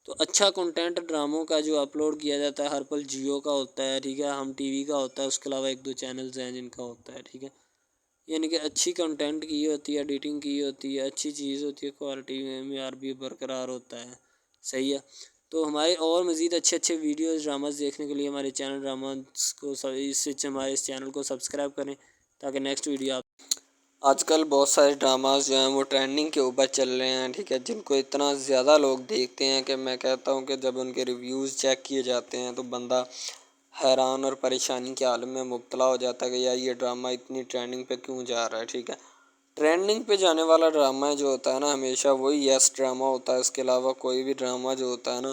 تو اچھا کنٹینٹ ڈراموں کا جو اپلوڈ کیا جاتا ہے ہر پل جیو کا ہوتا ہے، ٹھیک ہے، ہم ٹی وی کا ہوتا ہے، اس کے علاوہ 1-2 چینلز ہیں جن کا ہوتا ہے، ٹھیک ہے، یعنی کہ اچھی کنٹینٹ کی ہوتی ہے، ایڈیٹنگ کی ہوتی ہے، اچھی چیز ہوتی ہے، کوالٹی میں معیار بھی برقرار ہوتا ہے، صحیح ہے۔ تو ہمارے اور مزید اچھے ویڈیوز ڈراماز دیکھنے کے لیے ہمارے چینل ڈراماز کو ہمارے اس چینل کو سبسکرائب کریں تاکہ نیکسٹ ویڈیو آپ آج کل بہت سارے ڈراماز جو ہیں وہ ٹرینڈنگ کے اوپر چل رہے ہیں، ٹھیک ہے، جن کو اتنا زیادہ لوگ دیکھتے ہیں کہ میں کہتا ہوں کہ جب ان کے ریویوز چیک کیے جاتے ہیں تو بندہ حیران اور پریشانی کے عالم میں مبتلا ہو جاتا ہے کہ یار یہ ڈرامہ اتنی ٹرینڈنگ پہ کیوں جا رہا ہے، ٹھیک ہے۔ ٹرینڈنگ پہ جانے والا ڈرامہ جو ہوتا ہے نا ہمیشہ وہی یس ڈرامہ ہوتا ہے، اس کے علاوہ کوئی بھی ڈرامہ جو ہوتا ہے نا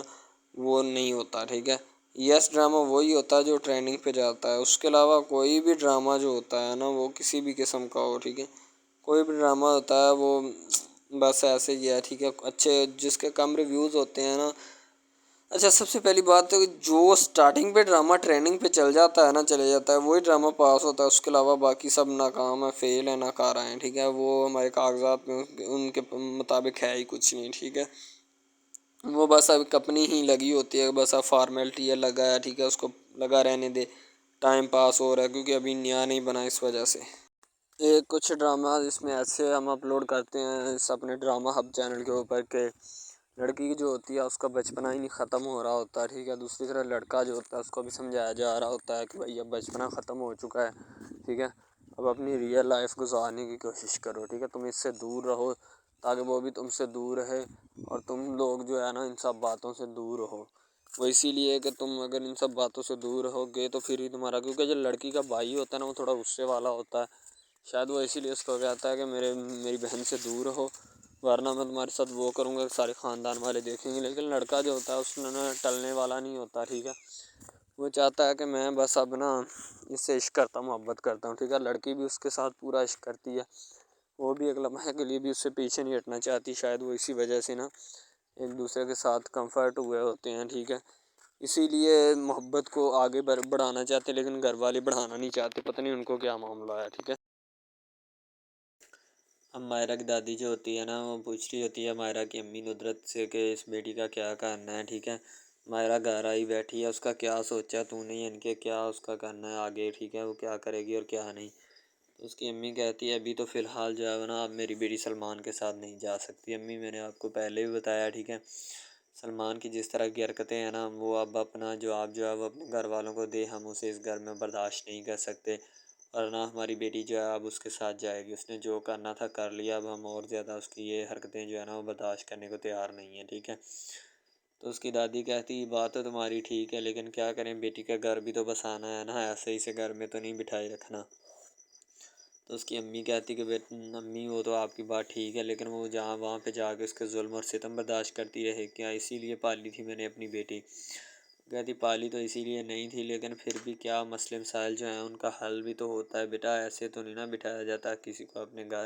وہ نہیں ہوتا، ٹھیک ہے۔ یس ڈرامہ وہی ہوتا ہے جو ٹرینڈنگ پہ جاتا ہے، اس کے علاوہ کوئی بھی ڈرامہ جو ہوتا ہے نا وہ کسی بھی قسم کا ہو، ٹھیک ہے، کوئی بھی ڈرامہ ہوتا ہے وہ بس ایسے ہی ہے، ٹھیک ہے، اچھے جس کے کم ریویوز ہوتے ہیں نا اچھا، سب سے پہلی بات تو جو سٹارٹنگ پہ ڈرامہ ٹریننگ پہ چل جاتا ہے نا، چلے جاتا ہے، وہی ڈرامہ پاس ہوتا ہے. اس کے علاوہ باقی سب ناکام ہے، فیل ہے، ناکارہ ہیں. ٹھیک ہے، وہ ہمارے کاغذات میں ان کے مطابق ہے ہی کچھ نہیں. ٹھیک ہے، وہ بس اب اپنی ہی لگی ہوتی ہے، بس اب فارمیلٹی ہے، لگا ہے. ٹھیک ہے، اس کو لگا رہنے دے، ٹائم پاس ہو رہا ہے کیونکہ ابھی نیا نہیں بنا اس وجہ سے. ایک کچھ ڈرامہ اس میں ایسے ہم اپلوڈ کرتے ہیں اس اپنے ڈرامہ ہب چینل کے اوپر کہ لڑکی جو ہوتی ہے اس کا بچپنا ہی نہیں ختم ہو رہا ہوتا ہے. ٹھیک ہے، دوسری طرح لڑکا جو ہوتا ہے اس کو بھی سمجھایا جا رہا ہوتا ہے کہ بھائی اب بچپنا ختم ہو چکا ہے. ٹھیک ہے، اب اپنی ریئل لائف گزارنے کی کوشش کرو. ٹھیک ہے، تم اس سے دور رہو تاکہ وہ بھی تم سے دور رہے، اور تم لوگ جو ہے نا ان سب باتوں سے دور رہو. وہ اسی لیے کہ تم اگر ان سب باتوں سے دور رہو گے تو پھر ہی تمہارا، کیونکہ جو لڑکی کا بھائی ہوتا ہے نا وہ تھوڑا غصے والا ہوتا ہے. شاید وہ اسی لیے اس کو کہتا ہے کہ میری بہن سے دور رہو، ورنہ میں تمہارے ساتھ وہ کروں گا کہ سارے خاندان والے دیکھیں گے. لیکن لڑکا جو ہوتا ہے اس میں نا ٹلنے والا نہیں ہوتا. ٹھیک ہے، وہ چاہتا ہے کہ میں بس اب نا اس سے عشق کرتا ہوں، محبت کرتا ہوں. ٹھیک ہے، لڑکی بھی اس کے ساتھ پورا عشق کرتی ہے، وہ بھی ایک لمحے کے لیے بھی اس سے پیچھے نہیں ہٹنا چاہتی. شاید وہ اسی وجہ سے نا ایک دوسرے کے ساتھ کمفرٹ ہوئے ہوتے ہیں. ٹھیک ہے، اسی لیے محبت کو آگے بڑھانا چاہتے لیکن گھر والے بڑھانا نہیں چاہتے، پتہ نہیں ان کو کیا معاملہ ہے. ٹھیک ہے، اب مائرہ کی دادی جو ہوتی ہے نا وہ پوچھ رہی ہوتی ہے مائرہ کی امی ندرت سے کہ اس بیٹی کا کیا کرنا ہے. ٹھیک ہے، مائرہ گھر آئی بیٹھی ہے، اس کا کیا سوچا تو نے ان کے، کیا اس کا کرنا ہے آگے. ٹھیک ہے، وہ کیا کرے گی اور کیا نہیں. تو اس کی امی کہتی ہے ابھی تو فی الحال جو ہے نا اب میری بیٹی سلمان کے ساتھ نہیں جا سکتی. امی میں نے آپ کو پہلے بھی بتایا. ٹھیک ہے، سلمان کی جس طرح کی حرکتیں ہیں نا وہ اب اپنا جواب جو ہے وہ اپنے گھر والوں کو دے، ہم اسے اس گھر میں برداشت نہیں کر سکتے، اور نہ ہماری بیٹی جو ہے اب اس کے ساتھ جائے گی. اس نے جو کرنا تھا کر لیا، اب ہم اور زیادہ اس کی یہ حرکتیں جو ہے نا وہ برداشت کرنے کو تیار نہیں ہیں. ٹھیک ہے، تو اس کی دادی کہتی بات تو تمہاری ٹھیک ہے لیکن کیا کریں، بیٹی کا گھر بھی تو بسانا ہے نا، ایسے ہی سے گھر میں تو نہیں بٹھائے رکھنا. تو اس کی امی کہتی کہ امی وہ تو آپ کی بات ٹھیک ہے لیکن وہ جہاں وہاں پہ جا کے اس کے ظلم اور ستم برداشت کرتی رہے کیا؟ اسی لیے پالی تھی میں نے اپنی بیٹی. کہتی پالی تو اسی لیے نہیں تھی لیکن پھر بھی کیا مسئلے مسائل جو ہیں ان کا حل بھی تو ہوتا ہے بیٹا، ایسے تو نہیں نا بٹھایا جاتا کسی کو اپنے گھر.